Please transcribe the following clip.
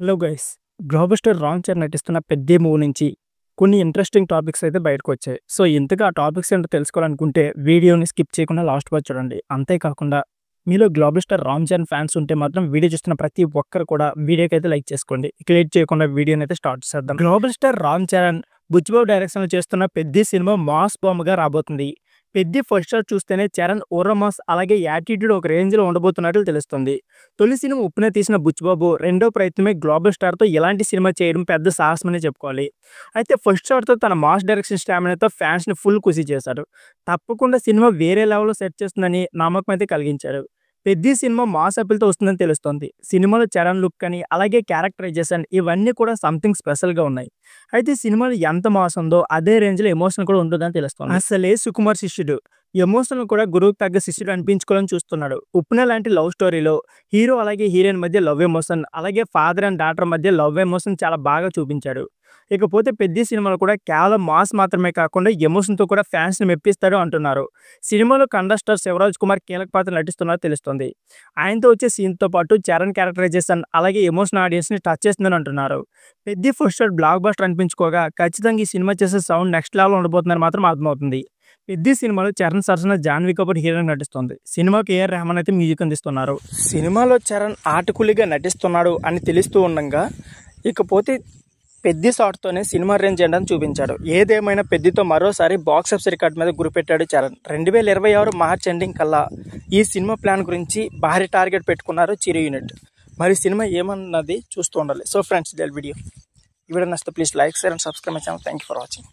Hello guys. 'Global star' Ram Charan నటిస్తున్న 'Peddi' movie నుంచి కొన్ని ఇంట్రెస్టింగ్ టాపిక్స్ అయితే బయటకొచ్చాయి. సో, ఇంతగా ఆ టాపిక్స్ ఏంటో తెలుసుకోవాలనుకుంటే వీడియోని స్కిప్ చేయకుండా లాస్ట్ వరకు చూడండి. అంతేకాకుండా మీలో 'global star' Ram Charan fans ఉంటే మాత్రం వీడియో చూస్తున్న ప్రతి ఒక్కరు కూడా వీడియోకైతే లైక్ చేసుకోండి. ఇక లేట్ చేయకుండా వీడియోనైతే స్టార్ట్ చేద్దాం. 'గ్లోబల్ స్టార్' రామ్ చరణ్ బుచ్చిబాబు డైరెక్షన్‌లో చేస్తున్న 'పెద్ది' సినిమా మాస్ బాంబ్‌గా రాబోతుంది. 'పెద్ది' ఫస్ట్ షాట్ చూస్తేనే చరణ్ ఊర మాస్ అలాగే యాటిట్యూడ్ ఒక రేంజ్‌లో ఉండబోతున్నట్లు తెలుస్తుంది. తొలి సినిమా ఉప్పునే తీసిన బుచ్చిబాబు రెండో ప్రయత్నమే 'గ్లోబల్ స్టార్'తో ఇలాంటి సినిమా చేయడం పెద్ద సాహసమనే చెప్పుకోవాలి. అయితే ఫస్ట్ షాట్‌తో తన మాస్ డైరెక్షన్ స్టామినాతో ఫ్యాన్స్‌ని ఫుల్ ఖుషి చేశాడు. తప్పకుండా సినిమా వేరే లెవెల్‌లో సెట్ చేస్తుందని నమ్మకం అయితే కలిగించాడు. 'పెద్ది' సినిమా మాస్ అప్పీల్‌తో వస్తుందని తెలుస్తోంది. సినిమాలో చరణ్ లుక్ అని అలాగే క్యారెక్టరైజేషన్ ఇవన్నీ కూడా సంథింగ్ స్పెషల్‌గా ఉన్నాయి. అయితే సినిమాలో ఎంత మాస్ ఉందో అదే రేంజ్‌లో ఎమోషన్ కూడా ఉంటుందని తెలుస్తోంది. అసలే సుకుమార్ శిష్యుడు. ఎమోషనల్ కూడా గురువుకు తగ్గ శిష్యుడు అనిపించుకోవాలని చూస్తున్నాడు. 'ఉప్పెన' లాంటి లవ్ స్టోరీలో హీరో అలాగే హీరోయిన్ మధ్య లవ్ ఎమోషన్ అలాగే ఫాదర్ అండ్ డాటర్ మధ్య లవ్ ఎమోషన్ చాలా బాగా చూపించాడు. ఇకపోతే 'పెద్ది' సినిమాలో కూడా కేవలం మాస్ మాత్రమే కాకుండా ఎమోషన్‌తో కూడా ఫ్యాన్స్‌ని మెప్పిస్తాడు అంటున్నారు. సినిమాలో కండస్టర్ శివరాజ్ కుమార్ కీలక పాత్ర నటిస్తున్నారో తెలుస్తోంది. ఆయనతో వచ్చే సీన్‌తో పాటు చరణ్ క్యారెక్టరైజేషన్ అలాగే ఎమోషన్ ఆడియన్స్‌ని టచ్ చేస్తుందని అంటున్నారు. 'Peddi' first shot blockbuster అనిపించుకోగా ఖచ్చితంగా ఈ సినిమా చేసే సౌండ్ నెక్స్ట్ లెవెల్‌లో ఉండబోతుందని మాత్రం అర్థమవుతుంది. 'పెద్ది' సినిమాలో చరణ్ సరసన జాహ్నవి కపూర్ హీరోయిన్‌గా నటిస్తోంది. సినిమాకి ఏఆర్ రెహమాన్ అయితే మ్యూజిక్ అందిస్తున్నారు. సినిమాలో చరణ్ ఆటకులిగా నటిస్తున్నాడు అని తెలుస్తూ ఉండంగా ఇకపోతే 'పెద్ది' షాట్‌తోనే సినిమా రేంజ్ ఏంటని చూపించాడు. ఏదేమైనా 'పెద్ది'తో మరోసారి బాక్సాఫీస్ రికార్డ్ మీద గురిపెట్టాడు చరణ్. 2026 మార్చ్ ఎండింగ్ కల్లా ఈ సినిమా ప్లాన్ గురించి భారీ టార్గెట్ పెట్టుకున్నారు చిరు యూనిట్. మరి సినిమా ఏమన్నది చూస్తూ ఉండాలి. సో ఫ్రెండ్స్, ఇదే వీడియో. ఈ వీడియో నచ్చితే please like, share and subscribe my channel. Thank you for watching.